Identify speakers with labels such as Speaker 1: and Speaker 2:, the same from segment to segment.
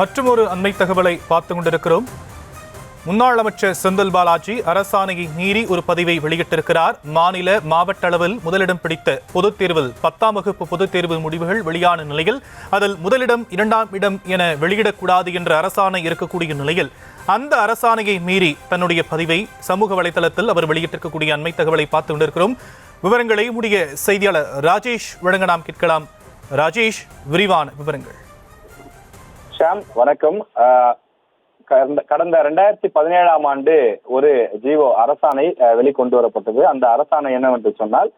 Speaker 1: மற்றொரு அண்மை தகவலை பார்த்து கொண்டிருக்கிறோம். முன்னாள் அமைச்சர் செந்தில் பாலாஜி அரசாணையை மீறி ஒரு பதிவை வெளியிட்டிருக்கிறார். மாநில மாவட்ட அளவில் முதலிடம் பிடித்த பொதுத் தேர்வில் 10ஆம் வகுப்பு பொதுத் தேர்வு முடிவுகள் வெளியான நிலையில் அதில் முதலிடம் 2ஆம் இடம் என வெளியிடக்கூடாது என்ற அரசாணை இருக்கக்கூடிய நிலையில் அந்த அரசாணையை மீறி தன்னுடைய பதிவை சமூக வலைதளத்தில் அவர் வெளியிட்டிருக்கக்கூடிய அண்மை தகவலை பார்த்து கொண்டிருக்கிறோம். விவரங்களை உடைய செய்தியாளர் ராஜேஷ் வழங்க நாம் கேட்கலாம். ராஜேஷ், விரிவான விவரங்கள்.
Speaker 2: ஷாம், வணக்கம். கடந்த 2017ஆம் ஆண்டு ஒரு ஜிஓ அரசாணை வெளிக்கொண்டு வரப்பட்டது. அந்த அரசாணை என்னவென்று சொன்னால்,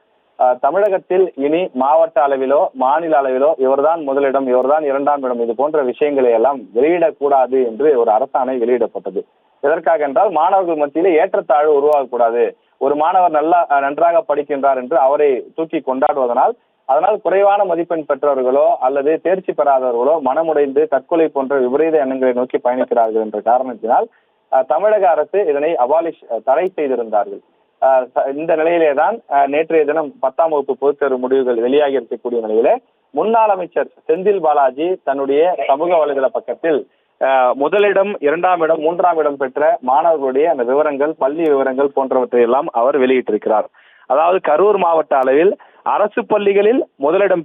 Speaker 2: தமிழகத்தில் இனி மாவட்ட அளவிலோ மாநில அளவிலோ இவர்தான் முதலிடம், இவர்தான் 2ஆம் இடம், இது போன்ற விஷயங்களை எல்லாம் வெளியிடக்கூடாது என்று ஒரு அரசாணை வெளியிடப்பட்டது. எதற்காக என்றால், மாணவர்கள் மத்தியிலே ஏற்றத்தாழ்வு உருவாகக்கூடாது. ஒரு மாணவர் நன்றாக படிக்கின்றார் என்று அவரை தூக்கி கொண்டாடுவதனால் அதனால் குறைவான மதிப்பெண் பெற்றவர்களோ அல்லது தேர்ச்சி பெறாதவர்களோ மனமுடைந்து தற்கொலை போன்ற விபரீத எண்ணங்களை நோக்கி பயணிக்கிறார்கள் என்ற காரணத்தினால் தமிழக அரசு இதனை தடை செய்திருந்தார்கள். இந்த நிலையிலேதான் நேற்றைய தினம் 10ஆம் வகுப்பு பொதுத் தேர்வு முடிவுகள் வெளியாகி இருக்கக்கூடிய நிலையிலே முன்னாள் அமைச்சர் செந்தில் பாலாஜி தன்னுடைய சமூக வலைதள பக்கத்தில் முதலிடம், 2ஆம் இடம், 3ஆம் இடம் பெற்ற மாணவர்களுடைய அந்த விவரங்கள், பள்ளி விவரங்கள் போன்றவற்றை எல்லாம் அவர் வெளியிட்டிருக்கிறார். அதாவது கரூர் மாவட்ட அளவில் அரசு பள்ளிகளில் முதலிடம்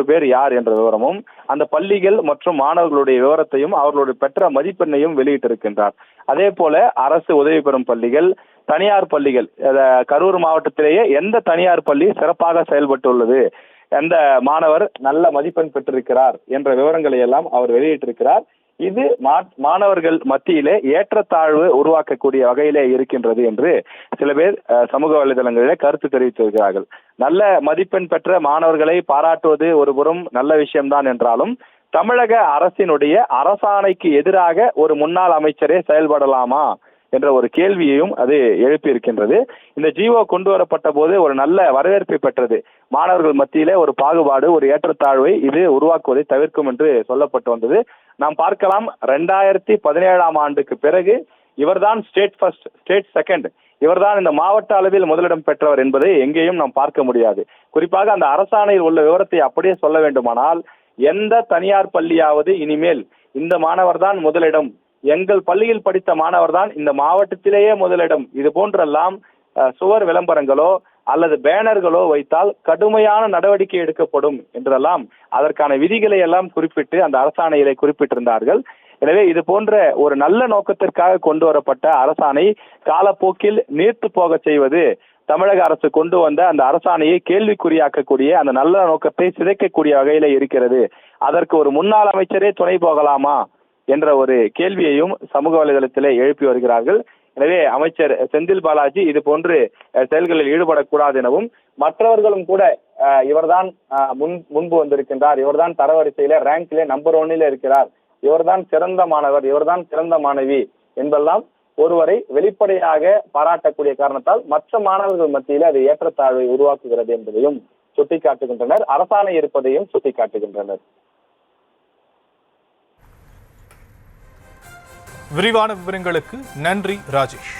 Speaker 2: பேர் யார் என்ற விவரமும், அந்த பள்ளிகள் மற்றும் மாணவர்களுடைய விவரத்தையும் அவர்களுடைய பெற்ற மதிப்பெண்ணையும் வெளியிட்டிருக்கின்றார். அதே போல அரசு உதவி பெறும் பள்ளிகள், தனியார் பள்ளிகள், கரூர் மாவட்டத்திலேயே எந்த தனியார் பள்ளி சிறப்பாக செயல்பட்டுள்ளது, எந்த மாணவர் நல்ல மதிப்பெண் பெற்றிருக்கிறார் என்ற விவரங்களை எல்லாம் அவர் வெளியிட்டிருக்கிறார். இது மாணவர்கள் மத்தியிலே ஏற்றத்தாழ்வு உருவாக்கக்கூடிய வகையிலே இருக்கின்றது என்று சில பேர் சமூக வலைதளங்களிலே கருத்து தெரிவித்திருக்கிறார்கள். நல்ல மதிப்பெண் பெற்ற மாணவர்களை பாராட்டுவது ஒரு புறம் நல்ல விஷயம்தான் என்றாலும், தமிழக அரசினுடைய அரசாணைக்கு எதிராக ஒரு முன்னாள் அமைச்சரே செயல்படலாமா என்ற ஒரு கேள்வியையும் அது எழுப்பியிருக்கின்றது. இந்த ஜிஓ கொண்டு வரப்பட்ட போது ஒரு நல்ல வரவேற்பை பெற்றது. மாணவர்கள் மத்தியிலே ஒரு பாகுபாடு, ஒரு ஏற்றத்தாழ்வை இது உருவாக்குவதை தவிர்க்கும் என்று சொல்லப்பட்டு வந்தது. நாம் பார்க்கலாம், 2017ஆம் ஆண்டுக்கு பிறகு இவர்தான் ஸ்டேட் ஃபர்ஸ்ட், ஸ்டேட் செகண்ட், இவர்தான் இந்த மாவட்ட அளவில் முதலிடம் பெற்றவர் என்பதை எங்கேயும் நாம் பார்க்க முடியாது. குறிப்பாக அந்த அரசாணையில் உள்ள விவரத்தை அப்படியே சொல்ல வேண்டுமானால், எந்த தனியார் பள்ளியாவது இனிமேல் இந்த மாணவர் தான் முதலிடம், எங்கள் பள்ளியில் படித்த மாணவர் தான் இந்த மாவட்டத்திலேயே முதலிடம், இது போன்றெல்லாம் சுவர் விளம்பரங்களோ அல்லது பேனர்களோ வைத்தால் கடுமையான நடவடிக்கை எடுக்கப்படும் என்றெல்லாம் அதற்கான விதிகளை எல்லாம் குறிப்பிட்டு அந்த அரசாணையிலே குறிப்பிட்டிருந்தார்கள். எனவே இது போன்ற ஒரு நல்ல நோக்கத்திற்காக கொண்டு வரப்பட்ட அரசாணை காலப்போக்கில் நீர்த்து போக செய்வது, தமிழக அரசு கொண்டு வந்த அந்த அரசாணையை கேள்விக்குறியாக்கக்கூடிய, அந்த நல்ல நோக்கத்தை சிதைக்கக்கூடிய வகையில இருக்கிறது. அதற்கு ஒரு முன்னாள் அமைச்சரே துணை போகலாமா என்ற ஒரு கேள்வியையும் சமூக வலைதளத்திலே எழுப்பி வருகிறார்கள். எனவே அமைச்சர் செந்தில் பாலாஜி இது போன்று செயல்களில் ஈடுபடக்கூடாது எனவும், மற்றவர்களும் கூட இவர்தான் முன்பு வந்திருக்கின்றார், இவர்தான் தரவரிசையில ரேங்க்ல நம்பர் 1 இருக்கிறார், இவர்தான் சிறந்த மாணவர், இவர்தான் சிறந்த மாணவி என்பெல்லாம் ஒருவரை வெளிப்படையாக பாராட்டக்கூடிய காரணத்தால் மற்ற மாணவர்கள் மத்தியில் அது ஏற்றத்தாழ்வை உருவாக்குகிறது என்பதையும் சுட்டிக்காட்டுகின்றனர். அரசாணை இருப்பதையும் சுட்டிக்காட்டுகின்றனர்.
Speaker 1: விரிவான விவரங்களுக்கு நன்றி ராஜேஷ்.